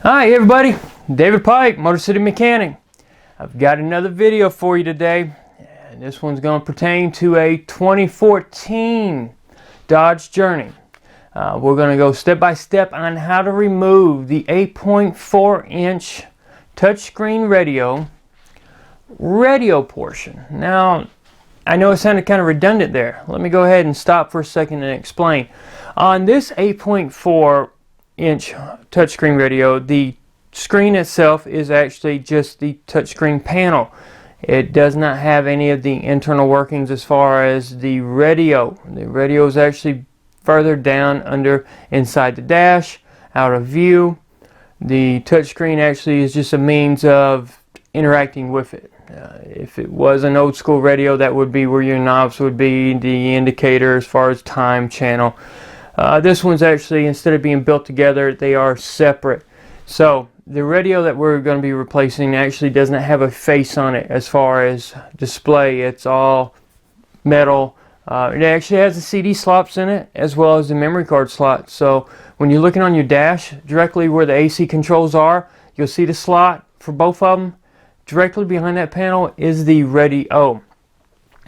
Hi everybody, David Pike, Motorcity Mechanic. I've got another video for you today, and this one's going to pertain to a 2014 Dodge Journey. We're going to go step by step on how to remove the 8.4-inch touchscreen radio portion. Now, I know it sounded kind of redundant there. Let me go ahead and stop for a second and explain. On this 8.4-inch touchscreen radio, the screen itself is actually just the touchscreen panel. It does not have any of the internal workings as far as the radio. The radio is actually further down inside the dash, out of view. The touchscreen actually is just a means of interacting with it. If it was an old school radio, that would be where your knobs would be, the indicator as far as time, channel. This one's actually, instead of being built together, they are separate. So the radio that we're going to be replacing actually doesn't have a face on it as far as display. It's all metal. It actually has the CD slots in it as well as the memory card slot. So when you're looking on your dash, directly where the AC controls are, you'll see the slot for both of them. Directly behind that panel is the radio,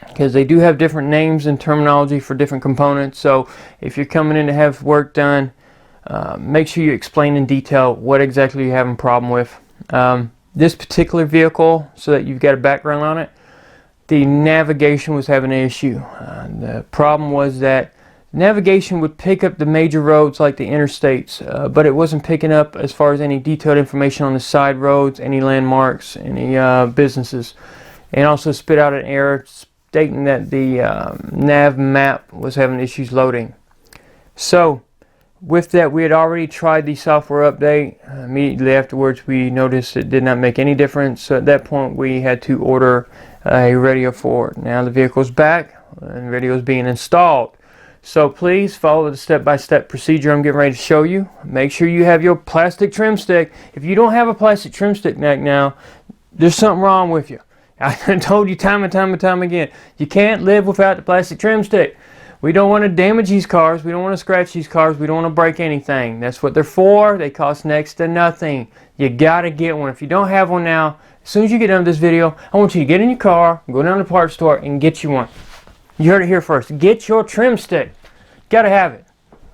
because they do have different names and terminology for different components. So if you're coming in to have work done, make sure you explain in detail what exactly you're having a problem with. This particular vehicle, so that you've got a background on it, the navigation was having an issue. The problem was that navigation would pick up the major roads like the interstates, but it wasn't picking up as far as any detailed information on the side roads, any landmarks, any businesses, and also spit out an error stating that the nav map was having issues loading. So with that, we had already tried the software update. Immediately afterwards, we noticed it did not make any difference. So at that point, we had to order a radio for it. Now the vehicle's back and the radio is being installed. So please follow the step-by-step procedure I'm getting ready to show you. Make sure you have your plastic trim stick. If you don't have a plastic trim stick now, there's something wrong with you. I told you time and time again, you can't live without the plastic trim stick. We don't want to damage these cars. We don't want to scratch these cars. We don't want to break anything. That's what they're for. They cost next to nothing. You got to get one. If you don't have one now, as soon as you get done with this video, I want you to get in your car, go down to the parts store, and get you one. You heard it here first. Get your trim stick. Got to have it.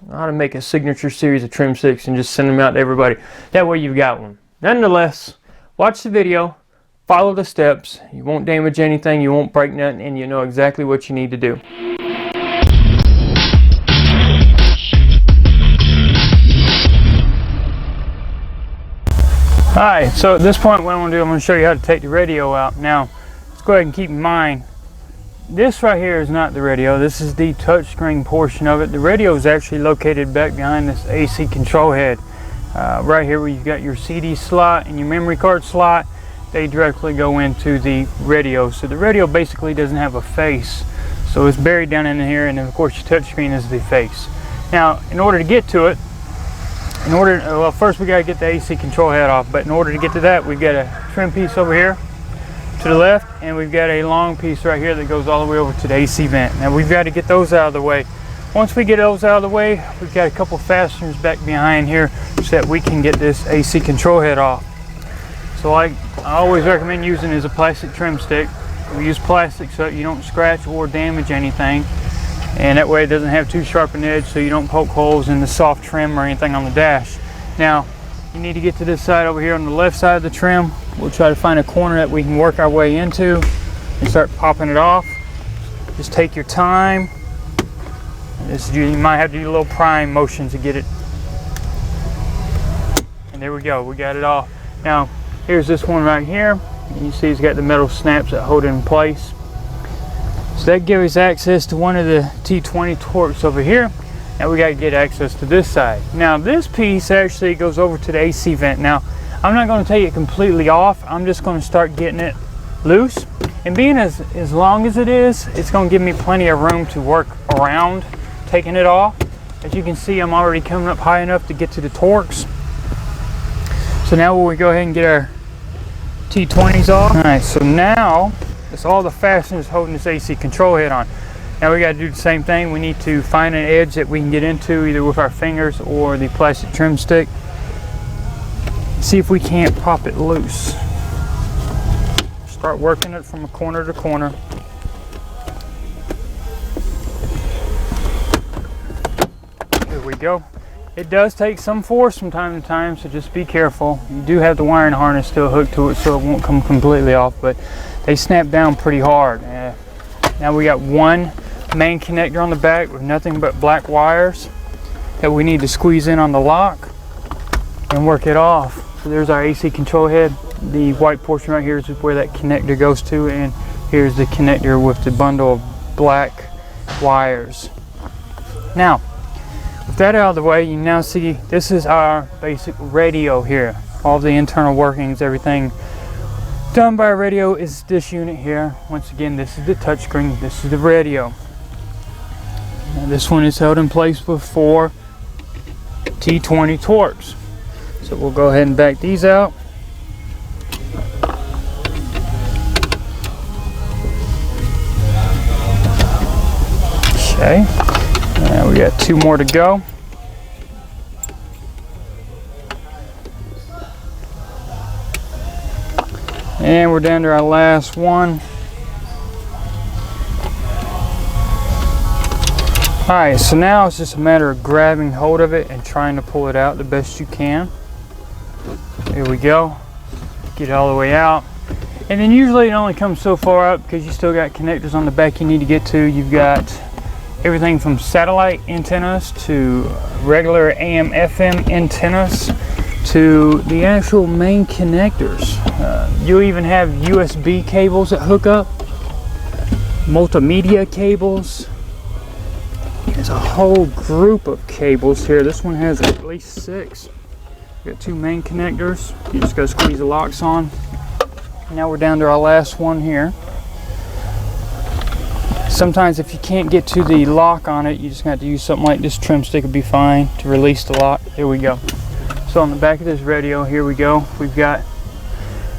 I ought to make a signature series of trim sticks and just send them out to everybody. That way you've got one. Nonetheless, watch the video. Follow the steps. You won't damage anything. You won't break nothing. And you know exactly what you need to do. Alright, so at this point what I'm going to do, I'm going to show you how to take the radio out. Now, let's go ahead and keep in mind, this right here is not the radio. This is the touchscreen portion of it. The radio is actually located back behind this AC control head. Right here where you've got your CD slot and your memory card slot, they directly go into the radio. So the radio basically doesn't have a face. So it's buried down in here, and then of course your touchscreen is the face. Now, in order to get to it, well, first we got to get the AC control head off, but in order to get to that, we've got a trim piece over here to the left, and we've got a long piece right here that goes all the way over to the AC vent. Now we've got to get those out of the way. Once we get those out of the way, we've got a couple fasteners back behind here so that we can get this AC control head off. So I always recommend using is a plastic trim stick. We use plastic so that you don't scratch or damage anything, and that way it doesn't have too sharp an edge, so you don't poke holes in the soft trim or anything on the dash. Now you need to get to this side over here on the left side of the trim. We'll try to find a corner that we can work our way into and start popping it off. Just take your time. You might have to do a little prime motion to get it. And there we go, we got it off. Now here's this one right here. You see it's got the metal snaps that hold it in place. So that gives us access to one of the T20 torques over here. Now we got to get access to this side. Now this piece actually goes over to the AC vent. Now I'm not going to take it completely off. I'm just going to start getting it loose. And being as long as it is, it's going to give me plenty of room to work around taking it off. As you can see, I'm already coming up high enough to get to the torques. So now we go ahead and get our T20s off. Alright, so now it's all the fasteners holding this AC control head on. Now we got to do the same thing. We need to find an edge that we can get into either with our fingers or the plastic trim stick. See if we can't pop it loose. Start working it from corner to corner. Here we go. It does take some force from time to time, so just be careful. You do have the wiring harness still hooked to it, so it won't come completely off, but they snap down pretty hard. Now we got one main connector on the back with nothing but black wires that we need to squeeze in on the lock and work it off. So there's our AC control head. The white portion right here is where that connector goes to, and here's the connector with the bundle of black wires. Now, with that out of the way, you now see this is our basic radio here. All the internal workings, everything done by radio is this unit here. Once again, this is the touchscreen, this is the radio. Now, this one is held in place with 4 T20 Torx. So we'll go ahead and back these out. Okay, now we got 2 more to go. And we're down to our last one. Alright, so now it's just a matter of grabbing hold of it and trying to pull it out the best you can. Here we go. Get it all the way out. And then usually it only comes so far up because you still got connectors on the back you need to get to. You've got everything from satellite antennas to regular AM FM antennas to the actual main connectors. You even have USB cables that hook up, multimedia cables. There's a whole group of cables here. This one has at least 6. Got 2 main connectors. You just gotta squeeze the locks on. Now we're down to our last one here. Sometimes if you can't get to the lock on it, you just have to use something like this trim stick would be fine to release the lock. There we go. So on the back of this radio, here we go. We've got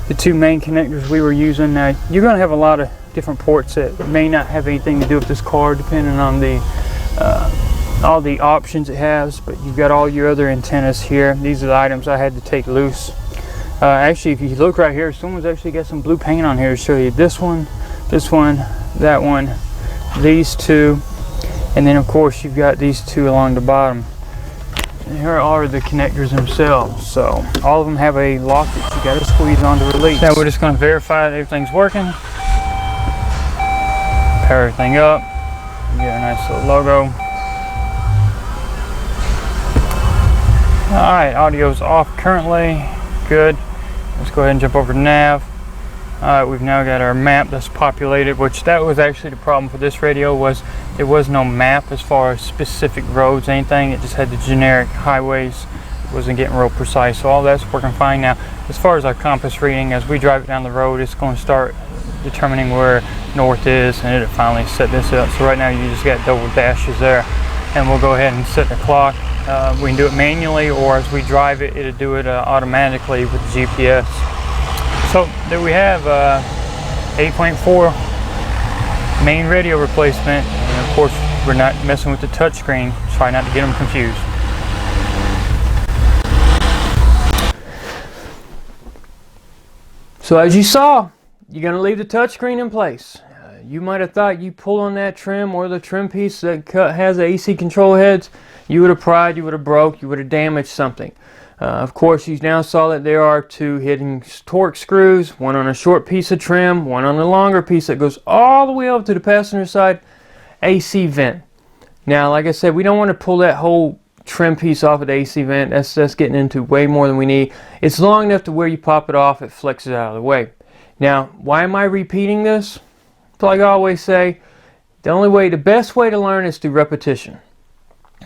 the 2 main connectors we were using. Now you're going to have a lot of different ports that may not have anything to do with this car, depending on the all the options it has. But you've got all your other antennas here. These are the items I had to take loose. Actually, if you look right here, someone's actually got some blue paint on here to show you this one, that one, these 2, and then of course you've got these 2 along the bottom. And here are the connectors themselves. So all of them have a lock that you got to squeeze on to release. Now we're just going to verify that everything's working. Power everything up. You get a nice little logo. Alright, audio's off currently. Good. Let's go ahead and jump over to nav. Alright, we've now got our map that's populated, which that was actually the problem for this radio, was there was no map as far as specific roads, anything. It just had the generic highways. It wasn't getting real precise, so all that's working fine now. As far as our compass reading, as we drive it down the road, it's going to start determining where north is, and it'll finally set this up. So right now you just got double dashes there, and we'll go ahead and set the clock. We can do it manually, or as we drive it, it'll do it automatically with the GPS. So there we have 8.4 main radio replacement, and of course we're not messing with the touchscreen. Try not to get them confused. So as you saw, you're going to leave the touchscreen in place. You might have thought you pull on that trim or the trim piece that has the AC control heads, you would have pried, you would have broke, you would have damaged something. Of course, you now saw that there are 2 hidden Torx screws, one on a short piece of trim, one on a longer piece that goes all the way up to the passenger side AC vent. Now, like I said, we don't want to pull that whole trim piece off of the AC vent. That's getting into way more than we need. It's long enough to where you pop it off, it flexes out of the way. Now, why am I repeating this? So like I always say, the best way to learn is through repetition.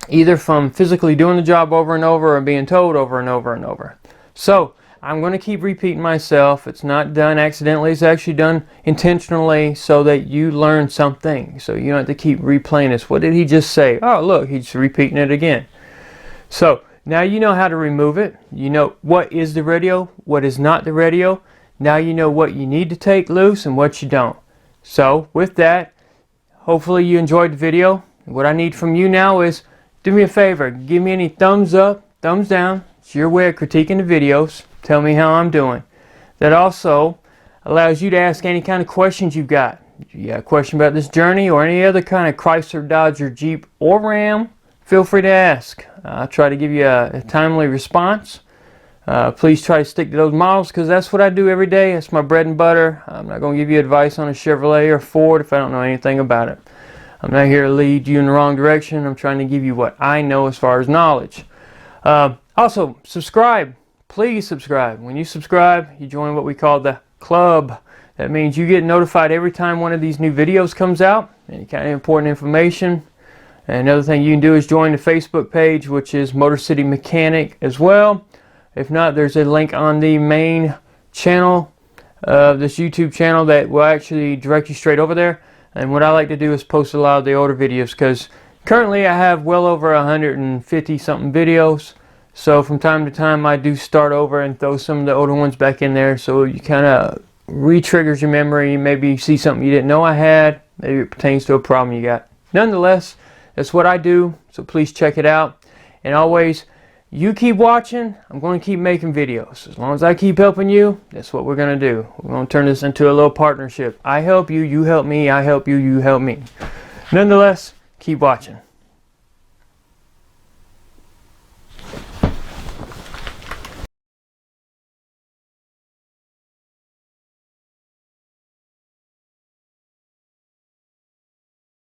Either from physically doing the job over and over or being told over and over and over. So I'm going to keep repeating myself. It's not done accidentally. It's actually done intentionally so that you learn something. So you don't have to keep replaying this. What did he just say? Oh, look, he's repeating it again. So now you know how to remove it. You know what is the radio, what is not the radio. Now you know what you need to take loose and what you don't. So with that, hopefully you enjoyed the video. What I need from you now is, do me a favor, give me any thumbs up, thumbs down. It's your way of critiquing the videos. Tell me how I'm doing. That also allows you to ask any kind of questions you've got. If you got a question about this journey or any other kind of Chrysler, Dodge, or Jeep, or Ram, feel free to ask. I'll try to give you a timely response. Please try to stick to those models because that's what I do every day. That's my bread and butter. I'm not going to give you advice on a Chevrolet or Ford if I don't know anything about it. I'm not here to lead you in the wrong direction. I'm trying to give you what I know as far as knowledge. Also, subscribe. Please subscribe. When you subscribe, you join what we call the club. That means you get notified every time one of these new videos comes out. Any kind of important information. And another thing you can do is join the Facebook page, which is Motorcity Mechanic as well. If not, there's a link on the main channel of this YouTube channel that will actually direct you straight over there. And what I like to do is post a lot of the older videos because currently I have well over 150 something videos. So from time to time I do start over and throw some of the older ones back in there so you kind of re-triggers your memory. Maybe you see something you didn't know I had. Maybe it pertains to a problem you got. Nonetheless, that's what I do, so please check it out. And always, you keep watching, I'm going to keep making videos. As long as I keep helping you, that's what we're going to do. We're going to turn this into a little partnership. I help you, you help me, I help you, you help me. Nonetheless, keep watching.